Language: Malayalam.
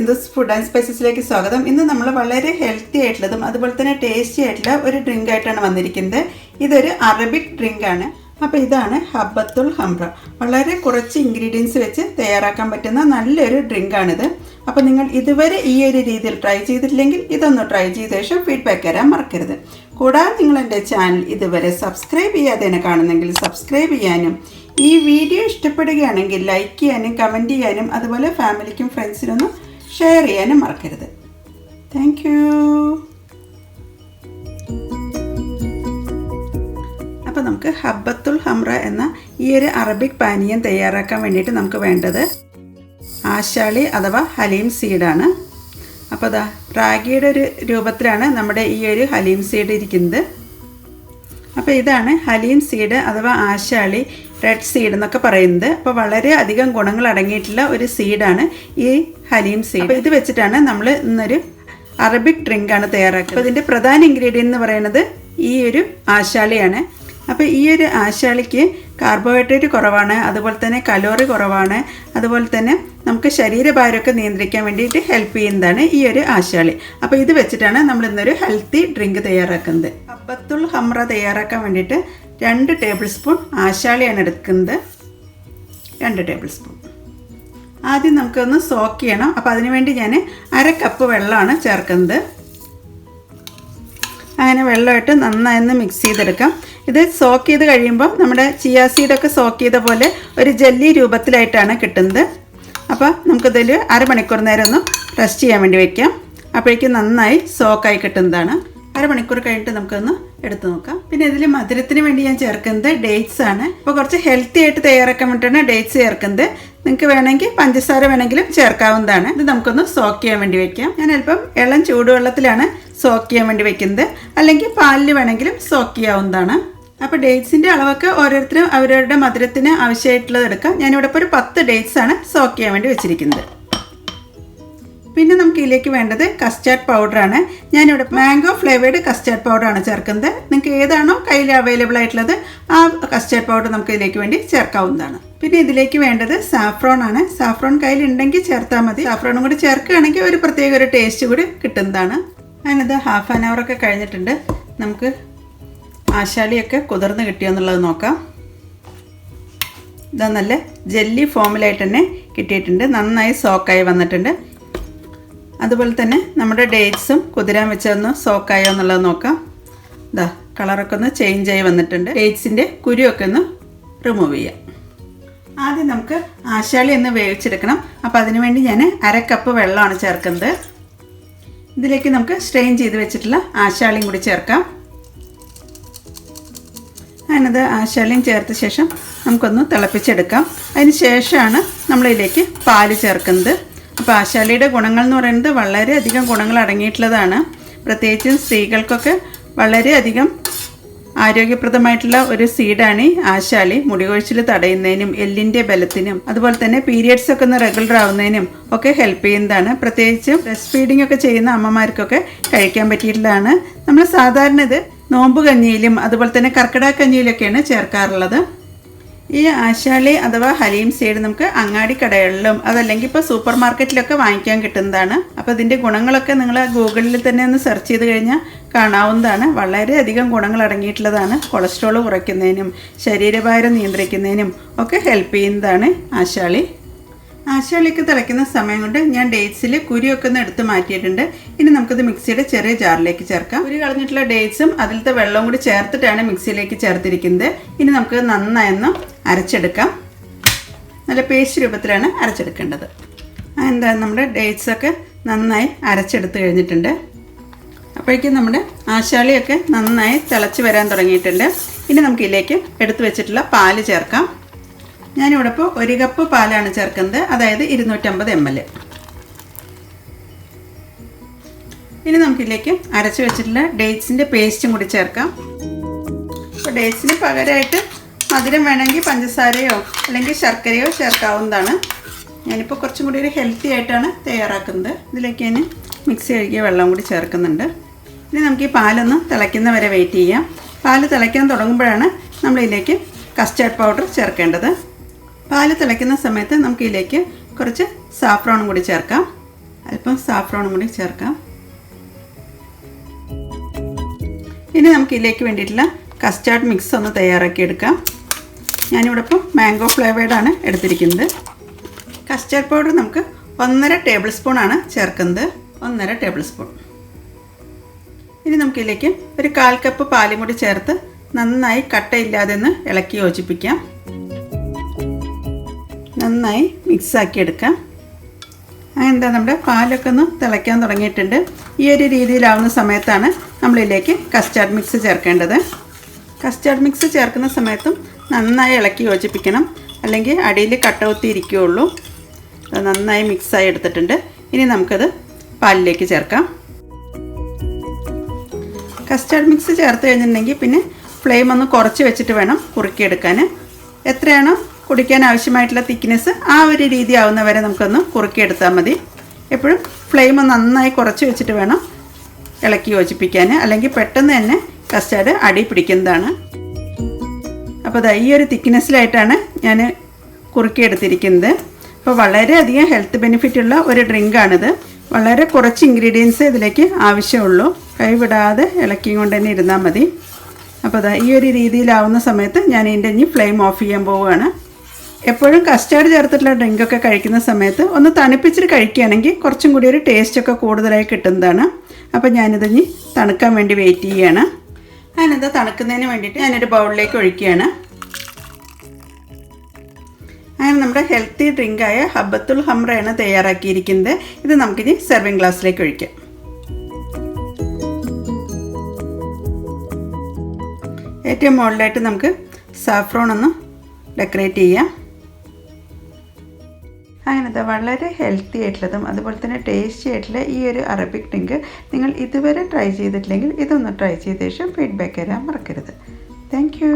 സിന്ധൂസ് ഫുഡ് ആൻഡ് സ്പൈസസിലേക്ക് സ്വാഗതം. ഇന്ന് നമ്മൾ വളരെ ഹെൽത്തി ആയിട്ടുള്ളതും അതുപോലെ തന്നെ ടേസ്റ്റി ആയിട്ടുള്ള ഒരു ഡ്രിങ്ക് ആയിട്ടാണ് വന്നിരിക്കുന്നത്. ഇതൊരു അറബിക് ഡ്രിങ്ക് ആണ്. അപ്പോൾ ഇതാണ് ഹബ്ബത്തുൽ ഹംറ. വളരെ കുറച്ച് ഇൻഗ്രീഡിയൻസ് വെച്ച് തയ്യാറാക്കാൻ പറ്റുന്ന നല്ലൊരു ഡ്രിങ്ക് ആണിത്. അപ്പോൾ നിങ്ങൾ ഇതുവരെ ഈ ഒരു രീതിയിൽ ട്രൈ ചെയ്തിട്ടില്ലെങ്കിൽ ഇതൊന്ന് ട്രൈ ചെയ്ത ശേഷം ഫീഡ്ബാക്ക് തരാൻ മറക്കരുത്. കൂടാതെ നിങ്ങൾ എൻ്റെ ചാനൽ ഇതുവരെ സബ്സ്ക്രൈബ് ചെയ്യാതെ കാണുന്നെങ്കിൽ സബ്സ്ക്രൈബ് ചെയ്യാനും ഈ വീഡിയോ ഇഷ്ടപ്പെടുകയാണെങ്കിൽ ലൈക്ക് ചെയ്യാനും കമൻറ്റ് ചെയ്യാനും അതുപോലെ ഫാമിലിക്കും ഫ്രണ്ട്സിനൊന്നും ഷെയർ ചെയ്യാനും മറക്കരുത്. Thank you. അപ്പോൾ നമുക്ക് ഹബ്ബത്തുൽ ഹംറ എന്ന ഈ ഒരു അറബിക് പാനീയം തയ്യാറാക്കാൻ വേണ്ടിയിട്ട് നമുക്ക് വേണ്ടത് ആശാളി അഥവാ ഹലീം സീഡാണ്. അപ്പോൾ അതാ റാഗിയുടെ ഒരു രൂപത്തിലാണ് നമ്മുടെ ഈ ഒരു ഹലീം സീഡ് ഇരിക്കുന്നത്. അപ്പോൾ ഇതാണ് ഹലീം സീഡ് അഥവാ ആശാളി റെഡ് സീഡ് എന്നൊക്കെ പറയുന്നത്. അപ്പോൾ വളരെ അധികം ഗുണങ്ങൾ അടങ്ങിയിട്ടുള്ള ഒരു സീഡാണ് ഈ ഹലീം സീഡ്. അപ്പോൾ ഇത് വെച്ചിട്ടാണ് നമ്മൾ ഇന്നൊരു അറബിക് ഡ്രിങ്കാണ് തയ്യാറാക്കുന്നത്. അപ്പോൾ ഇതിൻ്റെ പ്രധാന ഇൻഗ്രീഡിയൻ്റ് എന്ന് പറയുന്നത് ഈ ഒരു ആശാളിയാണ്. അപ്പോൾ ഈ ഒരു ആശാളിക്ക് കാർബോഹൈഡ്രേറ്റ് കുറവാണ്, അതുപോലെ തന്നെ കലോറി കുറവാണ്, അതുപോലെ തന്നെ നമുക്ക് ശരീരഭാരമൊക്കെ നിയന്ത്രിക്കാൻ വേണ്ടിയിട്ട് ഹെൽപ്പ് ചെയ്യുന്നതാണ് ഈ ഒരു ആശാളി. അപ്പോൾ ഇത് വെച്ചിട്ടാണ് നമ്മൾ ഇന്നൊരു ഹെൽത്തി ഡ്രിങ്ക് തയ്യാറാക്കുന്നത്. ഹബ്ബത്തുൽ ഹംറ തയ്യാറാക്കാൻ വേണ്ടിയിട്ട് 2 ടേബിൾ സ്പൂൺ ആശാളിയാണ് എടുക്കുന്നത്. 2 ടേബിൾ സ്പൂൺ. ആദ്യം നമുക്കൊന്ന് സോക്ക് ചെയ്യണം. അപ്പോൾ അതിനുവേണ്ടി ഞാൻ 1/2 കപ്പ് വെള്ളമാണ് ചേർക്കുന്നത്. അങ്ങനെ വെള്ളമായിട്ട് നന്നായി മിക്സ് ചെയ്തെടുക്കാം. ഇത് സോക്ക് ചെയ്ത് കഴിയുമ്പോൾ നമ്മുടെ ചിയാ സീഡൊക്കെ സോക്ക് ചെയ്ത പോലെ ഒരു ജെല്ലി രൂപത്തിലായിട്ടാണ് കിട്ടുന്നത്. അപ്പോൾ നമുക്കിതിൽ 1/2 മണിക്കൂർ നേരം ഒന്ന് റെസ്റ്റ് ചെയ്യാൻ വേണ്ടി വയ്ക്കാം. അപ്പോഴേക്കും നന്നായി സോക്കായി കിട്ടുന്നതാണ്. 1/2 മണിക്കൂർ കഴിഞ്ഞിട്ട് നമുക്കൊന്ന് എടുത്ത് നോക്കാം. പിന്നെ ഇതിൽ മധുരത്തിന് വേണ്ടി ഞാൻ ചേർക്കുന്നത് ഡേറ്റ്സ് ആണ്. അപ്പോൾ കുറച്ച് ഹെൽത്തി ആയിട്ട് തയ്യാറാക്കാൻ വേണ്ടിയിട്ടാണ് ഡേറ്റ്സ് ചേർക്കുന്നത്. നിങ്ങൾക്ക് വേണമെങ്കിൽ പഞ്ചസാര വേണമെങ്കിലും ചേർക്കാവുന്നതാണ്. ഇത് നമുക്കൊന്ന് സോക്ക് ചെയ്യാൻ വേണ്ടി വയ്ക്കാം. ഞാൻ അല്പം ഇളം ചൂടുവെള്ളത്തിലാണ് സോക്ക് ചെയ്യാൻ വേണ്ടി വെക്കുന്നത്, അല്ലെങ്കിൽ പാലിൽ വേണമെങ്കിലും സോക്ക് ചെയ്യാവുന്നതാണ്. അപ്പോൾ ഡേറ്റ്സിൻ്റെ അളവൊക്കെ ഓരോരുത്തരും അവരവരുടെ മധുരത്തിന് ആവശ്യമായിട്ടുള്ളത് എടുക്കാം. ഞാനിവിടെ ഇപ്പോൾ ഒരു 10 ഡേറ്റ്സ് ആണ് സോക്ക് ചെയ്യാൻ വേണ്ടി വെച്ചിരിക്കുന്നത്. പിന്നെ നമുക്ക് ഇതിലേക്ക് വേണ്ടത് കസ്റ്റാർഡ് പൗഡറാണ്. ഞാനിവിടെ മാംഗോ ഫ്ലേവേർഡ് കസ്റ്റാർഡ് പൗഡറാണ് ചേർക്കുന്നത്. നിങ്ങൾക്ക് ഏതാണോ കയ്യിൽ അവൈലബിൾ ആയിട്ടുള്ളത് ആ കസ്റ്റാർഡ് പൗഡർ നമുക്ക് ഇതിലേക്ക് വേണ്ടി ചേർക്കാവുന്നതാണ്. പിന്നെ ഇതിലേക്ക് വേണ്ടത് സാഫ്രോൺ ആണ്. സാഫ്രോൺ കയ്യിലുണ്ടെങ്കിൽ ചേർത്താൽ മതി. സാഫ്രോണും കൂടി ചേർക്കുകയാണെങ്കിൽ ഒരു പ്രത്യേക ഒരു ടേസ്റ്റ് കൂടി കിട്ടുന്നതാണ്. ഞാനിത് 1/2 hour ഒക്കെ കഴിഞ്ഞിട്ടുണ്ട്. നമുക്ക് ആശാളിയൊക്കെ കുതിർന്ന് കിട്ടിയെന്നുള്ളത് നോക്കാം. ഇതാ നല്ല ജെല്ലി ഫോമിലായിട്ട് തന്നെ കിട്ടിയിട്ടുണ്ട്. നന്നായി സോക്കായി വന്നിട്ടുണ്ട്. അതുപോലെ തന്നെ നമ്മുടെ ഡേറ്റ്സും കുതിരാൻ വെച്ചൊന്ന് സോക്കായോ എന്നുള്ളത് നോക്കാം. ഇതാ കളറൊക്കെ ഒന്ന് ചേഞ്ച് ആയി വന്നിട്ടുണ്ട്. ഡേറ്റ്സിൻ്റെ കുരുവൊക്കെ ഒന്ന് റിമൂവ് ചെയ്യാം. ആദ്യം നമുക്ക് ആശാളി ഒന്ന് വേവിച്ചെടുക്കണം. അപ്പോൾ അതിനുവേണ്ടി ഞാൻ 1/2 കപ്പ് വെള്ളമാണ് ചേർക്കുന്നത്. ഇതിലേക്ക് നമുക്ക് സ്ട്രെയിൻ ചെയ്ത് വെച്ചിട്ടുള്ള ആശാളിയും കൂടി ചേർക്കാം. അതിനത് ആശാളിയും ചേർത്ത ശേഷം നമുക്കൊന്ന് തിളപ്പിച്ചെടുക്കാം. അതിന് ശേഷമാണ് നമ്മളിതിലേക്ക് പാല് ചേർക്കുന്നത്. അപ്പോൾ ആശാളിയുടെ ഗുണങ്ങൾ എന്ന് പറയുന്നത് വളരെയധികം ഗുണങ്ങൾ അടങ്ങിയിട്ടുള്ളതാണ്. പ്രത്യേകിച്ചും സ്ത്രീകൾക്കൊക്കെ വളരെയധികം ആരോഗ്യപ്രദമായിട്ടുള്ള ഒരു സീഡാണ് ഈ ആശാളി. മുടികൊഴിച്ചിൽ തടയുന്നതിനും എല്ലിൻ്റെ ബലത്തിനും അതുപോലെ തന്നെ പീരിയഡ്സ് ഒക്കെ ഒന്ന് റെഗുലർ ആവുന്നതിനും ഒക്കെ ഹെൽപ്പ് ചെയ്യുന്നതാണ്. പ്രത്യേകിച്ചും ബ്രസ്റ്റ് ഫീഡിംഗ് ഒക്കെ ചെയ്യുന്ന അമ്മമാർക്കൊക്കെ കഴിക്കാൻ പറ്റിയിട്ടുള്ളതാണ്. നമ്മൾ സാധാരണ ഇത് നോമ്പ് കഞ്ഞിയിലും അതുപോലെ തന്നെ കർക്കിടക കഞ്ഞിയിലൊക്കെയാണ് ചേർക്കാറുള്ളത്. ഈ ആശാളി അഥവാ ഹലീം സീഡ് നമുക്ക് അങ്ങാടിക്കടകളിലും അതല്ലെങ്കിൽ ഇപ്പോൾ സൂപ്പർ മാർക്കറ്റിലൊക്കെ വാങ്ങിക്കാൻ കിട്ടുന്നതാണ്. അപ്പോൾ ഇതിൻ്റെ ഗുണങ്ങളൊക്കെ നിങ്ങൾ ഗൂഗിളിൽ തന്നെ ഒന്ന് സെർച്ച് ചെയ്ത് കഴിഞ്ഞാൽ കാണാവുന്നതാണ്. വളരെയധികം ഗുണങ്ങൾ അടങ്ങിയിട്ടുള്ളതാണ്. കൊളസ്ട്രോൾ കുറയ്ക്കുന്നതിനും ശരീരഭാരം നിയന്ത്രിക്കുന്നതിനും ഒക്കെ ഹെൽപ്പ് ചെയ്യുന്നതാണ് ആശാളി. ആശാളിക്ക് തിളയ്ക്കുന്ന സമയം കൊണ്ട് ഞാൻ ഡേറ്റ്സിൽ കുരുവൊക്കെ ഒന്ന് എടുത്ത് മാറ്റിയിട്ടുണ്ട്. ഇനി നമുക്കിത് മിക്സിയുടെ ചെറിയ ജാറിലേക്ക് ചേർക്കാം. കുരു കളഞ്ഞിട്ടുള്ള ഡേറ്റ്സും അതിലത്തെ വെള്ളവും കൂടി ചേർത്തിട്ടാണ് മിക്സിയിലേക്ക് ചേർത്തിരിക്കുന്നത്. ഇനി നമുക്ക് നന്നായൊന്ന് അരച്ചെടുക്കാം. നല്ല പേസ്റ്റ് രൂപത്തിലാണ് അരച്ചെടുക്കേണ്ടത്. എന്താ നമ്മുടെ ഡേറ്റ്സൊക്കെ നന്നായി അരച്ചെടുത്ത് കഴിഞ്ഞിട്ടുണ്ട്. അപ്പോഴേക്കും നമ്മുടെ ആശാളിയൊക്കെ നന്നായി തിളച്ച് വരാൻ തുടങ്ങിയിട്ടുണ്ട്. ഇനി നമുക്കിതിലേക്ക് എടുത്തു വെച്ചിട്ടുള്ള പാല് ചേർക്കാം. ഞാനിവിടെ ഇപ്പോൾ 1 കപ്പ് പാലാണ് ചേർക്കുന്നത്, അതായത് 250 ml. ഇനി നമുക്കിതിലേക്ക് അരച്ച് വെച്ചിട്ടുള്ള ഡേറ്റ്സിൻ്റെ പേസ്റ്റും കൂടി ചേർക്കാം. അപ്പോൾ ഡേറ്റ്സിന് പകരമായിട്ട് മധുരം വേണമെങ്കിൽ പഞ്ചസാരയോ അല്ലെങ്കിൽ ശർക്കരയോ ചേർക്കാവുന്നതാണ്. ഞാനിപ്പോൾ കുറച്ചും കൂടി ഒരു ഹെൽത്തി ആയിട്ടാണ് തയ്യാറാക്കുന്നത്. ഇതിലേക്ക് ഞാൻ മിക്സി കഴുകിയ വെള്ളം കൂടി ചേർക്കുന്നുണ്ട്. ഇനി നമുക്ക് ഈ പാലൊന്ന് തിളയ്ക്കുന്ന വരെ വെയിറ്റ് ചെയ്യാം. പാല് തിളയ്ക്കാൻ തുടങ്ങുമ്പോഴാണ് നമ്മളിതിലേക്ക് കസ്റ്റാർഡ് പൗഡർ ചേർക്കേണ്ടത്. പാല് തിളയ്ക്കുന്ന സമയത്ത് നമുക്കിതിലേക്ക് കുറച്ച് സാഫ്രോണും കൂടി ചേർക്കാം. അല്പം സാഫ്രോണും കൂടി ചേർക്കാം. ഇനി നമുക്ക് ഇതിലേക്ക് വേണ്ടിയിട്ടുള്ള കസ്റ്റാർഡ് മിക്സ് ഒന്ന് തയ്യാറാക്കി എടുക്കാം. ഞാനിവിടെ ഇപ്പോൾ മാംഗോ ഫ്ലേവേർഡാണ് എടുത്തിരിക്കുന്നത്. കസ്റ്റാർഡ് പൗഡർ നമുക്ക് 1.5 ടേബിൾ സ്പൂണാണ് ചേർക്കുന്നത്. 1.5 ടേബിൾ സ്പൂൺ. ഇനി നമുക്കിതിലേക്ക് ഒരു 1/4 കപ്പ് പാലും കൂടി ചേർത്ത് നന്നായി കട്ടയില്ലാതെ ഒന്ന് ഇളക്കി യോജിപ്പിക്കാം. നന്നായി മിക്സാക്കി എടുക്കാം. എന്താ നമ്മുടെ പാലൊക്കെ ഒന്ന് തിളയ്ക്കാൻ തുടങ്ങിയിട്ടുണ്ട്. ഈ ഒരു രീതിയിലാവുന്ന സമയത്താണ് നമ്മളിതിലേക്ക് കസ്റ്റാർഡ് മിക്സ് ചേർക്കേണ്ടത്. കസ്റ്റാർഡ് മിക്സ് ചേർക്കുന്ന സമയത്തും നന്നായി ഇളക്കി യോജിപ്പിക്കണം, അല്ലെങ്കിൽ അടിയിൽ കട്ടകുത്തി ഇരിക്കുകയുള്ളൂ. അത് നന്നായി മിക്സായി എടുത്തിട്ടുണ്ട്. ഇനി നമുക്കത് പാലിലേക്ക് ചേർക്കാം. കസ്റ്റാർഡ് മിക്സ് ചേർത്ത് കഴിഞ്ഞിട്ടുണ്ടെങ്കിൽ പിന്നെ ഫ്ലെയിം ഒന്ന് കുറച്ച് വെച്ചിട്ട് വേണം കുറുക്കിയെടുക്കാൻ. എത്രയാണോ കുടിക്കാൻ ആവശ്യമായിട്ടുള്ള തിക്നെസ് ആ ഒരു രീതി ആവുന്നവരെ നമുക്കൊന്ന് കുറുക്കിയെടുത്താൽ മതി. എപ്പോഴും ഫ്ലെയിം നന്നായി കുറച്ച് വെച്ചിട്ട് വേണം ഇളക്കി യോജിപ്പിക്കാൻ, അല്ലെങ്കിൽ പെട്ടെന്ന് തന്നെ കസ്റ്റാർഡ് അടി പിടിക്കുന്നതാണ്. അപ്പോൾ അത് ഈ ഒരു തിക്നെസ്സിലായിട്ടാണ് ഞാൻ കുറുക്കിയെടുത്തിരിക്കുന്നത്. അപ്പോൾ വളരെയധികം ഹെൽത്ത് ബെനിഫിറ്റുള്ള ഒരു ഡ്രിങ്കാണിത്. വളരെ കുറച്ച് ഇൻഗ്രീഡിയൻസ് ഇതിലേക്ക് ആവശ്യമുള്ളൂ. കൈവിടാതെ ഇളക്കിയും കൊണ്ട് തന്നെ ഇരുന്നാൽ മതി. അപ്പോൾ അതാ ഈ ഒരു രീതിയിലാവുന്ന സമയത്ത് ഞാൻ ഇതിൻ്റെ ഇനി ഫ്ലെയിം ഓഫ് ചെയ്യാൻ പോവുകയാണ്. എപ്പോഴും കസ്റ്റാർഡ് ചേർത്തിട്ടുള്ള ഡ്രിങ്കൊക്കെ കഴിക്കുന്ന സമയത്ത് ഒന്ന് തണുപ്പിച്ചിട്ട് കഴിക്കുകയാണെങ്കിൽ കുറച്ചും കൂടി ഒരു ടേസ്റ്റൊക്കെ കൂടുതലായി കിട്ടുന്നതാണ്. അപ്പോൾ ഞാനിതിനി തണുക്കാൻ വേണ്ടി വെയിറ്റ് ചെയ്യുകയാണ്. അതിനെന്താ തണുക്കുന്നതിന് വേണ്ടിയിട്ട് ഞാനൊരു ബൗളിലേക്ക് ഒഴിക്കുകയാണ്. അങ്ങനെ നമ്മുടെ ഹെൽത്തി ഡ്രിങ്കായ ഹബ്ബത്തുൽ ഹംറയാണ് തയ്യാറാക്കിയിരിക്കുന്നത്. ഇത് നമുക്കിനി സെർവിങ് ഗ്ലാസ്സിലേക്ക് ഒഴിക്കാം. ഏറ്റവും മുകളിലായിട്ട് നമുക്ക് സാഫ്രോൺ ഒന്ന് ഡെക്കറേറ്റ് ചെയ്യാം. അങ്ങനത്തെ വളരെ ഹെൽത്തി ആയിട്ടുള്ളതും അതുപോലെ തന്നെ ടേസ്റ്റി ആയിട്ടുള്ള ഈ ഒരു അറബിക് ഡ്രിങ്ക് നിങ്ങൾ ഇതുവരെ ട്രൈ ചെയ്തിട്ടില്ലെങ്കിൽ ഇതൊന്ന് ട്രൈ ചെയ്ത ശേഷം ഫീഡ്ബാക്ക് തരാൻ മറക്കരുത്. Thank you.